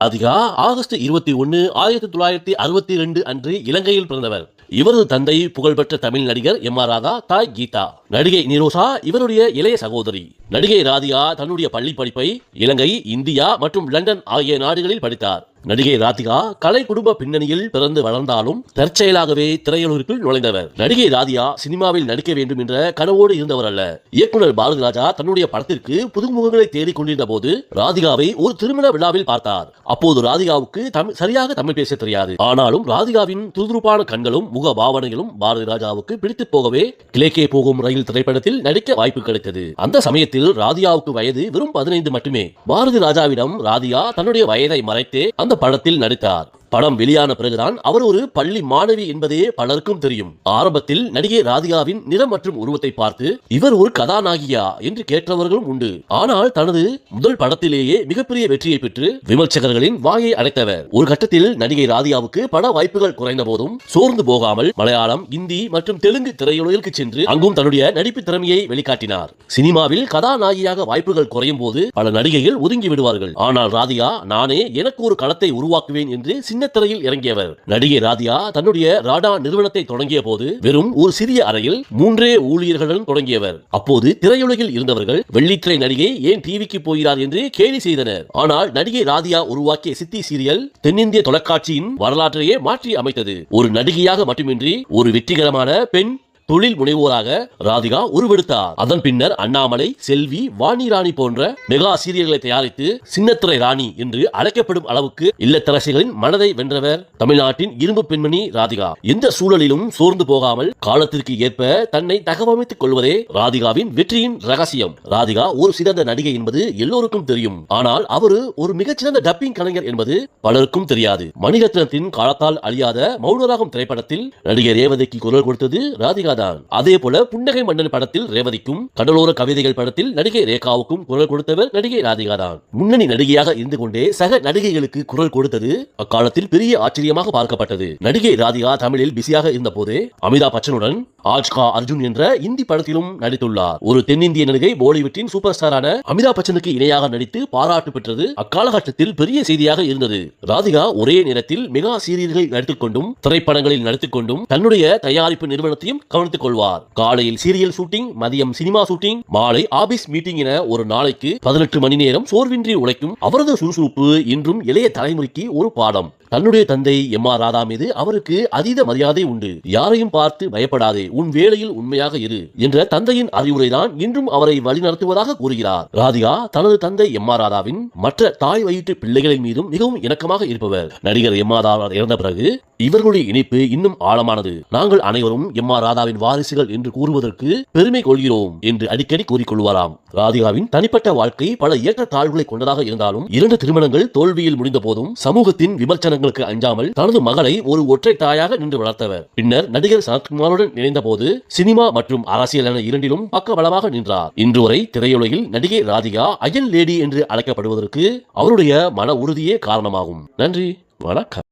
Radhika August 21, 1962 அன்று இலங்கையில் பிறந்தவர். இவரது தந்தை புகழ்பெற்ற தமிழ் நடிகர் ராதா, தாய் கீதா. நடிகை நிரோஷா இவருடைய இளைய சகோதரி. நடிகை ராதிகா தன்னுடைய பள்ளி படிப்பை இலங்கை, இந்தியா மற்றும் லண்டன் ஆகிய நாடுகளில் படித்தார். நடிகை ராதிகா கலை குடும்ப பின்னணியில் பிறந்து வளர்ந்தாலும் தற்செயலாகவே திரையுலகிற்குள் நுழைந்தவர். நடிகை ராதிகா சினிமாவில் நடிக்க வேண்டும் என்ற கனவோடு இருந்தவர் அல்ல. இயக்குனர் பாரதி ராஜா தன்னுடைய படத்திற்கு புதுமுகங்களை தேடிக் கொண்டிருந்த போது ராதிகாவை ஒரு திருமண விழாவில் பார்த்தார். அப்போது ராதிகாவுக்கு சரியாக தமிழ் பேச தெரியாது. ஆனாலும் ராதிகாவின் துருதுருப்பான கண்களும் முக பாவனைகளும் பாரதி ராஜாவுக்கு பிடித்து போகவே கிழக்கே போகும் ரயில் திரைப்படத்தில் நடிக்க வாய்ப்பு கிடைத்தது. அந்த சமயத்தில் ராதிகாவுக்கு வயது வெறும் 15 மட்டுமே. பாரதி ராஜாவிடம் ராதிகா தன்னுடைய வயதை மறைத்தே அந்த படத்தில் நடித்தார். படம் வெளியான பிறகுதான் அவர் ஒரு பள்ளி மாணவி என்பதே பலருக்கும் தெரியும். ஆரம்பத்தில் நடிகை ராதிகாவின் நிறம் மற்றும் உருவத்தை பார்த்து இவர் ஒரு கதாநாயகியா என்று கேட்டவர்களும் உண்டு. ஆனால் தனது முதல் படத்திலேயே மிகப்பெரிய வெற்றியை பெற்று விமர்சகர்களின் வாயை அடைத்தவர். ஒரு கட்டத்தில் நடிகை ராதிகாவுக்கு பட வாய்ப்புகள் குறைந்த போதும் சோர்ந்து போகாமல் மலையாளம், இந்தி மற்றும் தெலுங்கு திரையுலகிற்கு சென்று அங்கும் தன்னுடைய நடிப்பு திறமையை வெளிக்காட்டினார். சினிமாவில் கதாநாயகியாக வாய்ப்புகள் குறையும் போது பல நடிகைகள் ஒதுங்கி விடுவார்கள். ஆனால் ராதிகா நானே எனக்கு ஒரு களத்தை உருவாக்குவேன் என்று திரையில் இறங்கியவர். நடிகை ராதிகா தன்னுடைய ராடா நிறுவனத்தை தொடங்கிய போது வெறும் ஒரு சிறிய அறையில் 3 ஊழியர்களுடன் தொடங்கியவர். அப்போது திரையுலகில் இருந்தவர்கள் வெள்ளித்திரை நடிகை ஏன் டிவிக்கு போகிறார் என்று கேலி செய்தனர். ஆனால் நடிகை ராதிகா உருவாக்கிய சித்தி சீரியல் தென்னிந்திய தொலைக்காட்சியின் வரலாற்றையே மாற்றி அமைத்தது. ஒரு நடிகையாக மட்டுமின்றி ஒரு வெற்றிகரமான பெண் தொழில் முனைவோராக ராதிகா உருவெடுத்தார். அதன் பின்னர் அண்ணாமலை, செல்வி, வாணி ராணி போன்ற மெகா சீரியல்களை தயாரித்து சின்னத்திரை ராணி என்று அழைக்கப்படும் அளவுக்கு இல்லத்தரசிகளின் மனதை வென்றவர் தமிழ்நாட்டின் இரும்பு பெண்மணி ராதிகா. எந்த சூழலிலும் சோர்ந்து போகாமல் காலத்திற்கு ஏற்ப தன்னை தகவமைத்துக் கொள்வதே ராதிகாவின் வெற்றியின் ரகசியம். ராதிகா ஒரு சிறந்த நடிகை என்பது எல்லோருக்கும் தெரியும். ஆனால் அவர் ஒரு மிகச்சிறந்த டப்பிங் கலைஞர் என்பது பலருக்கும் தெரியாது. மணிரத்னத்தின் காலத்தால் அழியாத மௌனராகம் திரைப்படத்தில் நடிகை ரேவதிக்கு குரல் கொடுத்தது ராதிகா. அதே போல புன்னகை மன்னன் படத்தில் ரேவதிக்கும், கடலோர கவிதைகள் படத்தில் நடிகை ரேகாவுக்கும் குரல் கொடுத்தவர் நடிகை ராதிகா தான். முன்னணி நடிகையாக இருந்து கொண்டே சக நடிகைகளுக்கு குரல் கொடுத்தது அக்காலத்தில் பெரிய ஆச்சரியமாக பார்க்கப்பட்டது. நடிகை ராதிகா தமிழில் பிஸியாக இருந்த போதே அமிதாப் பச்சனுடன் ஆஜ் கா அர்ஜுன் என்ற இந்தி படத்திலும் நடித்துள்ளார். ஒரு தென்னிந்திய நடிகை பாலிவுட்டின் சூப்பர் ஸ்டாரான அமிதாப் பச்சனுக்கு இணையாக நடித்து பாராட்டு பெற்றது அக்காலகட்டத்தில் பெரிய செய்தியாக இருந்தது. ராதிகா ஒரே நேரத்தில் மெகா சீரியல்களில் நடித்துக் கொண்டும் திரைப்படங்களில் நடித்துக் கொண்டும் தன்னுடைய தயாரிப்பு நிறுவனத்தையும் கவனித்துக் கொள்வார். காலையில் சீரியல் ஷூட்டிங், மதியம் சினிமா ஷூட்டிங், மாலை ஆபீஸ் மீட்டிங் என ஒரு நாளைக்கு 18 மணி நேரம் சோர்வின்றி உழைக்கும் அவரது சுறுசுறுப்பு இன்றும் இளைய தலைமுறைக்கு ஒரு பாடம். தன்னுடைய தந்தை ராதா மீது அவருக்கு அதீத மரியாதை உண்டு. யாரையும் பார்த்து பயப்படாதே, உன் வேலையில் உண்மையாக இரு என்ற தந்தையின் அறிவுரைதான் இன்றும் அவரை வழிநடத்துவதாக கூறுகிறார். ராதிகா தனது தந்தை ராதாவின் மற்ற தாய் வயிற்று பிள்ளைகளின் மீதும் மிகவும் இணக்கமாக இருப்பவர். நடிகர் ராதா இறந்த பிறகு இவர்களுடைய இணைப்பு இன்னும் ஆழமானது. நாங்கள் அனைவரும் ராதாவின் வாரிசுகள் என்று கூறுவதற்கு பெருமை கொள்கிறோம் என்று அடிக்கடி கூறிக்கொள்வாராம். ராதிகாவின் தனிப்பட்ட வாழ்க்கை பல ஏற்ற தாழ்வுகளை கொண்டதாக இருந்தாலும் 2 திருமணங்கள் தோல்வியில் முடிந்த போதும் சமூகத்தின் விமர்சனங்களுக்கு அஞ்சாமல் தனது மகளை ஒரு ஒற்றை தாயாக நின்று வளர்த்தவர். பின்னர் நடிகர் சரத்குமாருடன் இணைந்த போது சினிமா மற்றும் அரசியல் என இரண்டிலும் பக்கபலமாக நின்றார். இன்று வரை திரையுலகில் நடிகை ராதிகா அயல் லேடி என்று அழைக்கப்படுவதற்கு அவருடைய மன உறுதியே காரணமாகும். நன்றி, வணக்கம்.